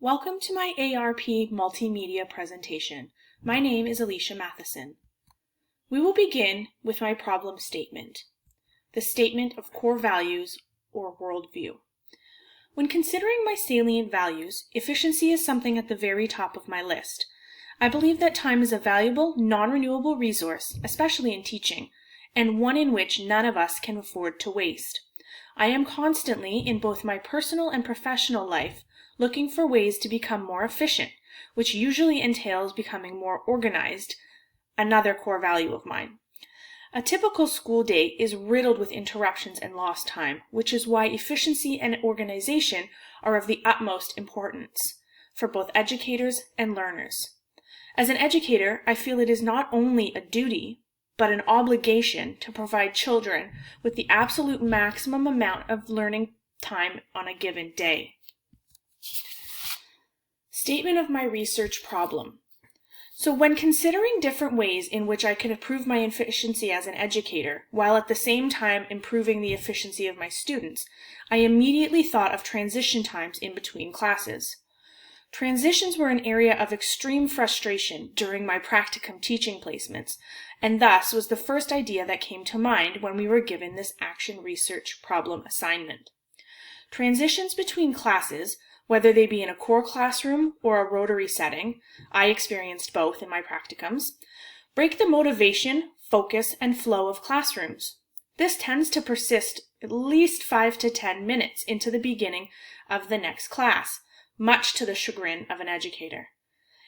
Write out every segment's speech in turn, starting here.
Welcome to my ARP Multimedia Presentation. My name is Alicia Matheson. We will begin with my problem statement, the statement of core values or worldview. When considering my salient values, efficiency is something at the very top of my list. I believe that time is a valuable, non-renewable resource, especially in teaching, and one in which none of us can afford to waste. I am constantly, in both my personal and professional life, looking for ways to become more efficient, which usually entails becoming more organized, another core value of mine. A typical school day is riddled with interruptions and lost time, which is why efficiency and organization are of the utmost importance for both educators and learners. As an educator, I feel it is not only a duty, but an obligation to provide children with the absolute maximum amount of learning time on a given day. Statement of my research problem. So when considering different ways in which I could improve my efficiency as an educator, while at the same time improving the efficiency of my students, I immediately thought of transition times in between classes. Transitions were an area of extreme frustration during my practicum teaching placements, and thus was the first idea that came to mind when we were given this action research problem assignment. Transitions between classes, whether they be in a core classroom or a rotary setting, I experienced both in my practicums, break the motivation, focus, and flow of classrooms. This tends to persist at least 5 to 10 minutes into the beginning of the next class, much to the chagrin of an educator.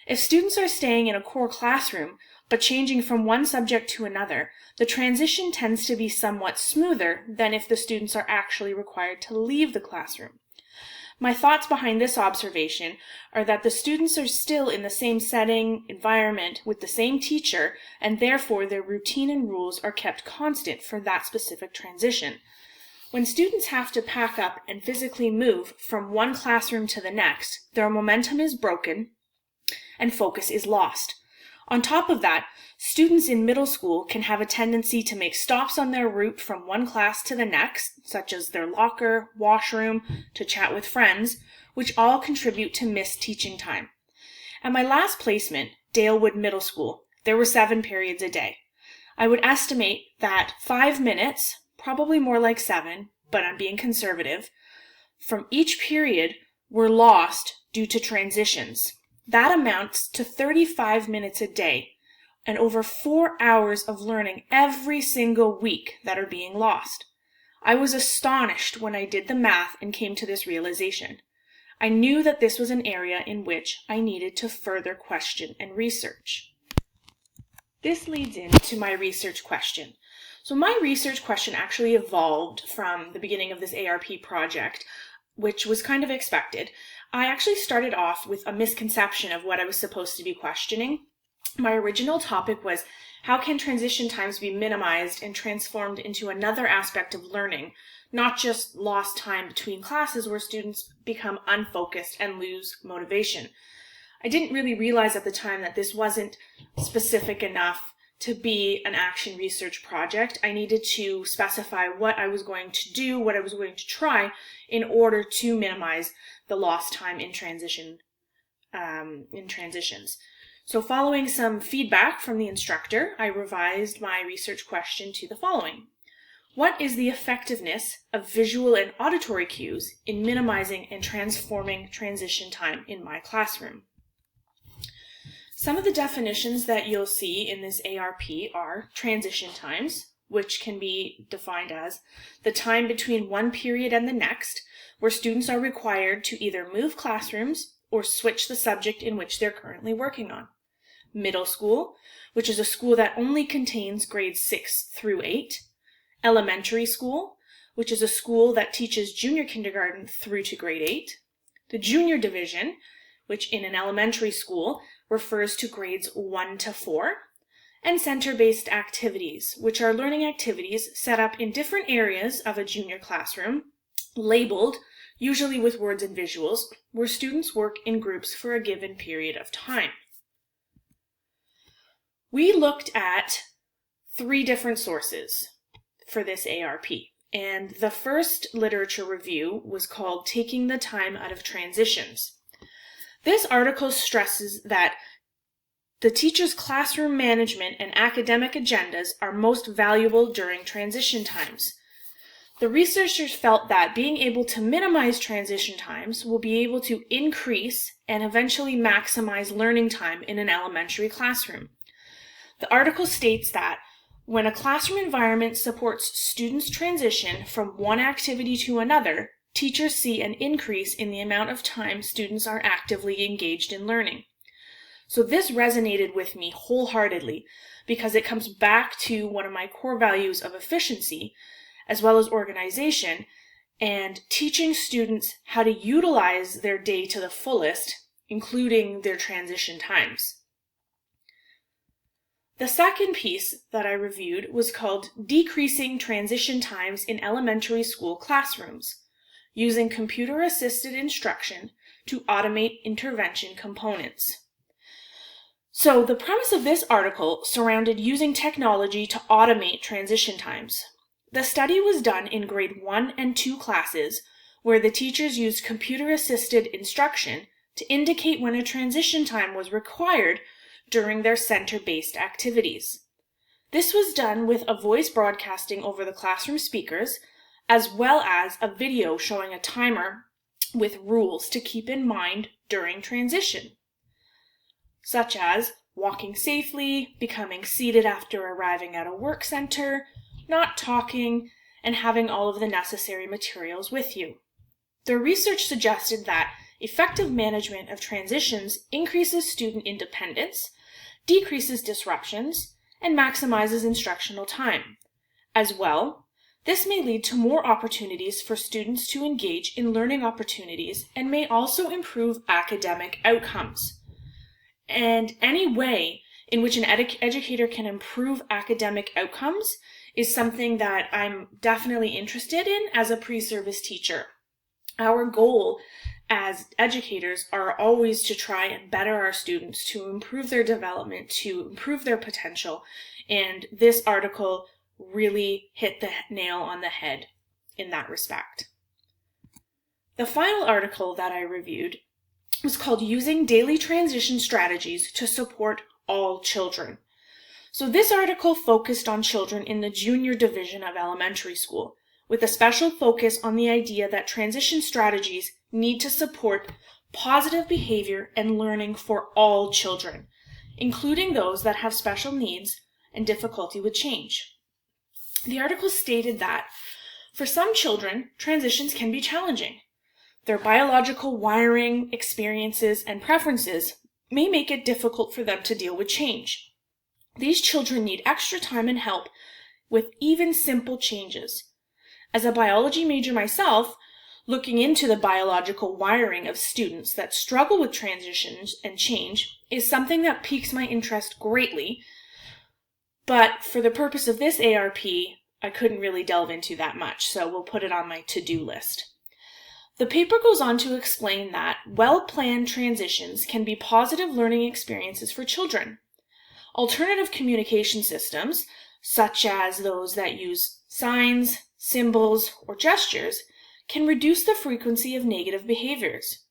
If students are staying in a core classroom, but changing from one subject to another, the transition tends to be somewhat smoother than if the students are actually required to leave the classroom. My thoughts behind this observation are that the students are still in the same setting, environment, with the same teacher, and therefore their routine and rules are kept constant for that specific transition. When students have to pack up and physically move from one classroom to the next, their momentum is broken and focus is lost. On top of that, students in middle school can have a tendency to make stops on their route from one class to the next, such as their locker, washroom, to chat with friends, which all contribute to missed teaching time. At my last placement, Dalewood Middle School, there were 7 periods a day. I would estimate that 5 minutes, probably more like 7, but I'm being conservative, from each period were lost due to transitions. That amounts to 35 minutes a day and over 4 hours of learning every single week that are being lost. I was astonished when I did the math and came to this realization. I knew that this was an area in which I needed to further question and research. This leads into my research question. So my research question actually evolved from the beginning of this ARP project, which was kind of expected. I actually started off with a misconception of what I was supposed to be questioning. My original topic was, how can transition times be minimized and transformed into another aspect of learning, not just lost time between classes where students become unfocused and lose motivation. I didn't really realize at the time that this wasn't specific enough to be an action research project. I needed to specify what I was going to do, what I was going to try in order to minimize the lost time in transitions. So following some feedback from the instructor, I revised my research question to the following. What is the effectiveness of visual and auditory cues in minimizing and transforming transition time in my classroom? Some of the definitions that you'll see in this ARP are transition times, which can be defined as the time between one period and the next, where students are required to either move classrooms or switch the subject in which they're currently working on. Middle school, which is a school that only contains grades 6 through 8. Elementary school, which is a school that teaches junior kindergarten through to grade 8. The junior division, which in an elementary school refers to grades 1 to 4. And center-based activities, which are learning activities set up in different areas of a junior classroom, labeled, usually with words and visuals, where students work in groups for a given period of time. We looked at 3 different sources for this ARP, and the first literature review was called Taking the Time Out of Transitions. This article stresses that the teacher's classroom management and academic agendas are most valuable during transition times. The researchers felt that being able to minimize transition times will be able to increase and eventually maximize learning time in an elementary classroom. The article states that when a classroom environment supports students' transition from one activity to another, teachers see an increase in the amount of time students are actively engaged in learning. So this resonated with me wholeheartedly because it comes back to one of my core values of efficiency, as well as organization, and teaching students how to utilize their day to the fullest, including their transition times. The second piece that I reviewed was called Decreasing Transition Times in Elementary School Classrooms, using computer-assisted instruction to automate intervention components. So the premise of this article surrounded using technology to automate transition times. The study was done in grade 1 and 2 classes, where the teachers used computer-assisted instruction to indicate when a transition time was required during their center-based activities. This was done with a voice broadcasting over the classroom speakers, as well as a video showing a timer with rules to keep in mind during transition, such as walking safely, becoming seated after arriving at a work center, not talking, and having all of the necessary materials with you. The research suggested that effective management of transitions increases student independence, decreases disruptions, and maximizes instructional time. As well, this may lead to more opportunities for students to engage in learning opportunities and may also improve academic outcomes. And any way in which an educator can improve academic outcomes is something that I'm definitely interested in as a pre-service teacher. Our goal as educators are always to try and better our students, to improve their development, to improve their potential, and this article really hit the nail on the head in that respect. The final article that I reviewed was called Using Daily Transition Strategies to Support All Children. So this article focused on children in the junior division of elementary school, with a special focus on the idea that transition strategies need to support positive behavior and learning for all children, including those that have special needs and difficulty with change. The article stated that for some children, transitions can be challenging. Their biological wiring, experiences, and preferences may make it difficult for them to deal with change. These children need extra time and help with even simple changes. As a biology major myself, looking into the biological wiring of students that struggle with transitions and change is something that piques my interest greatly, but for the purpose of this ARP, I couldn't really delve into that much, so we'll put it on my to-do list. The paper goes on to explain that well-planned transitions can be positive learning experiences for children. Alternative communication systems, such as those that use signs, symbols, or gestures, can reduce the frequency of negative behaviors.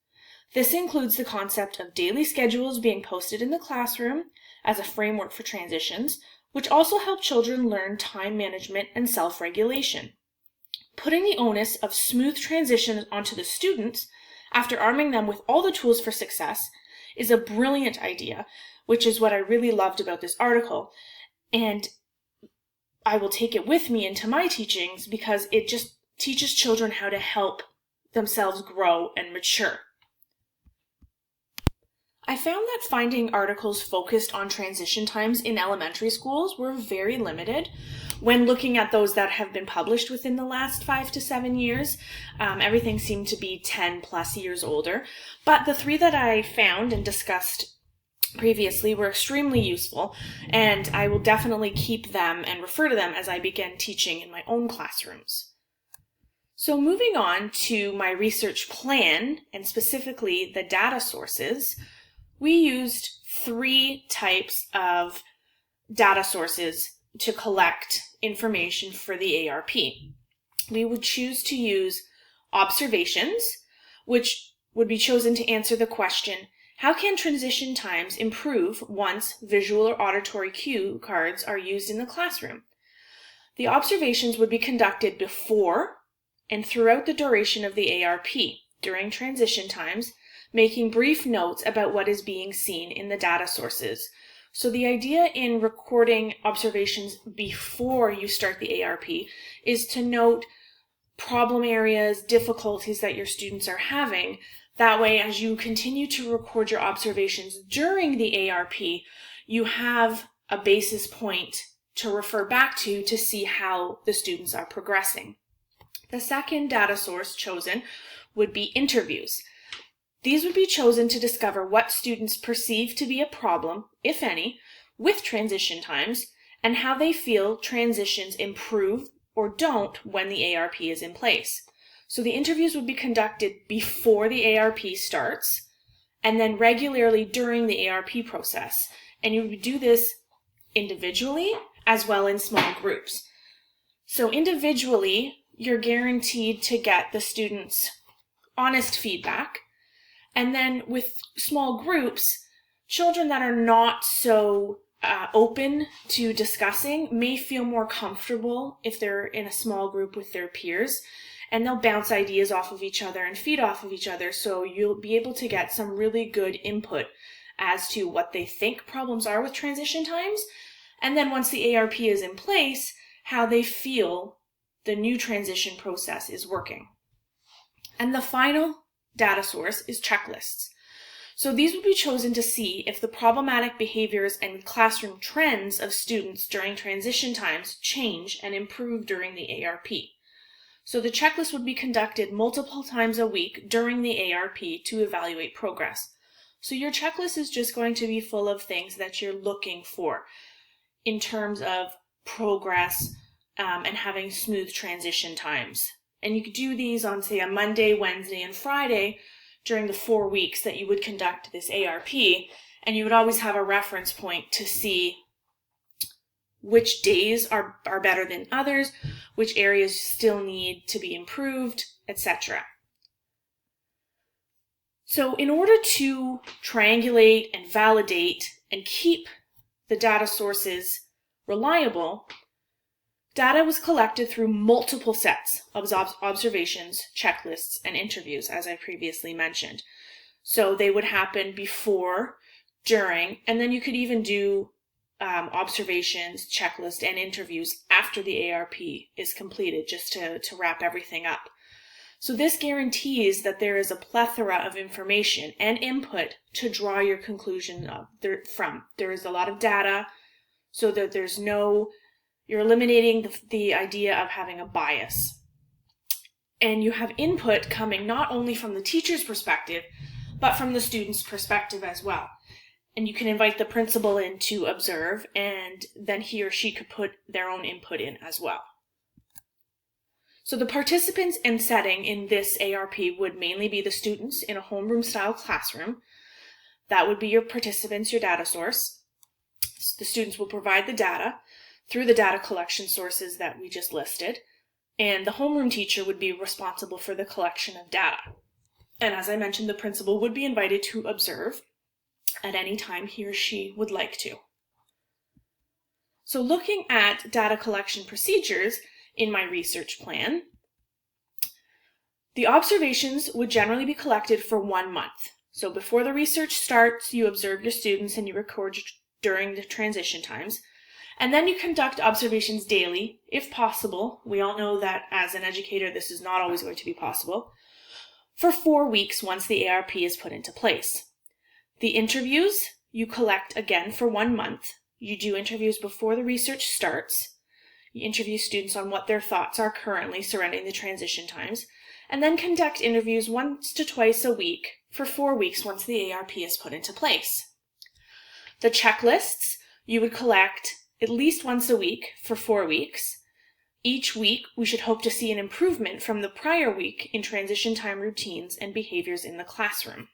This includes the concept of daily schedules being posted in the classroom as a framework for transitions, which also help children learn time management and self-regulation. Putting the onus of smooth transitions onto the students, after arming them with all the tools for success, is a brilliant idea, which is what I really loved about this article, and I will take it with me into my teachings because it just teaches children how to help themselves grow and mature. I found that finding articles focused on transition times in elementary schools were very limited. When looking at those that have been published within the last 5 to 7 years, everything seemed to be 10 plus years older, but the 3 that I found and discussed previously were extremely useful, and I will definitely keep them and refer to them as I begin teaching in my own classrooms. So moving on to my research plan, and specifically the data sources, we used 3 types of data sources to collect information for the ARP. We would choose to use observations, which would be chosen to answer the question, How can transition times improve once visual or auditory cue cards are used in the classroom? The observations would be conducted before and throughout the duration of the ARP during transition times, making brief notes about what is being seen in the data sources. So the idea in recording observations before you start the ARP is to note problem areas, difficulties that your students are having. That way, as you continue to record your observations during the ARP, you have a basis point to refer back to see how the students are progressing. The second data source chosen would be interviews. These would be chosen to discover what students perceive to be a problem, if any, with transition times, and how they feel transitions improve or don't when the ARP is in place. So the interviews would be conducted before the ARP starts, and then regularly during the ARP process. And you would do this individually as well in small groups. So individually, you're guaranteed to get the students' honest feedback. And then with small groups, children that are not so open to discussing may feel more comfortable if they're in a small group with their peers, and they'll bounce ideas off of each other and feed off of each other, so you'll be able to get some really good input as to what they think problems are with transition times, and then once the ARP is in place, how they feel the new transition process is working. And the final data source is checklists. So these would be chosen to see if the problematic behaviors and classroom trends of students during transition times change and improve during the ARP. So the checklist would be conducted multiple times a week during the ARP to evaluate progress. So your checklist is just going to be full of things that you're looking for in terms of progress and having smooth transition times. And you could do these on, say, a Monday, Wednesday, and Friday during the 4 weeks that you would conduct this ARP, and you would always have a reference point to see which days are better than others, which areas still need to be improved, etc. So in order to triangulate and validate and keep the data sources reliable, data was collected through multiple sets of observations, checklists, and interviews, as I previously mentioned. So they would happen before, during, and then you could even do observations, checklists, and interviews after the ARP is completed, just to wrap everything up. So this guarantees that there is a plethora of information and input to draw your conclusion from. There is a lot of data, so that you're eliminating the idea of having a bias. And you have input coming not only from the teacher's perspective, but from the student's perspective as well. And you can invite the principal in to observe, and then he or she could put their own input in as well. So the participants and setting in this ARP would mainly be the students in a homeroom style classroom. That would be your participants, your data source. The students will provide the data through the data collection sources that we just listed, and the homeroom teacher would be responsible for the collection of data. And as I mentioned, the principal would be invited to observe at any time he or she would like to. So looking at data collection procedures in my research plan, the observations would generally be collected for 1 month. So before the research starts, you observe your students and you record during the transition times. And then you conduct observations daily, if possible. We all know that as an educator, this is not always going to be possible, for 4 weeks once the ARP is put into place. The interviews you collect again for 1 month. You do interviews before the research starts. You interview students on what their thoughts are currently surrounding the transition times, and then conduct interviews once to twice a week for 4 weeks once the ARP is put into place. The checklists you would collect at least once a week for 4 weeks. Each week, we should hope to see an improvement from the prior week in transition time routines and behaviors in the classroom.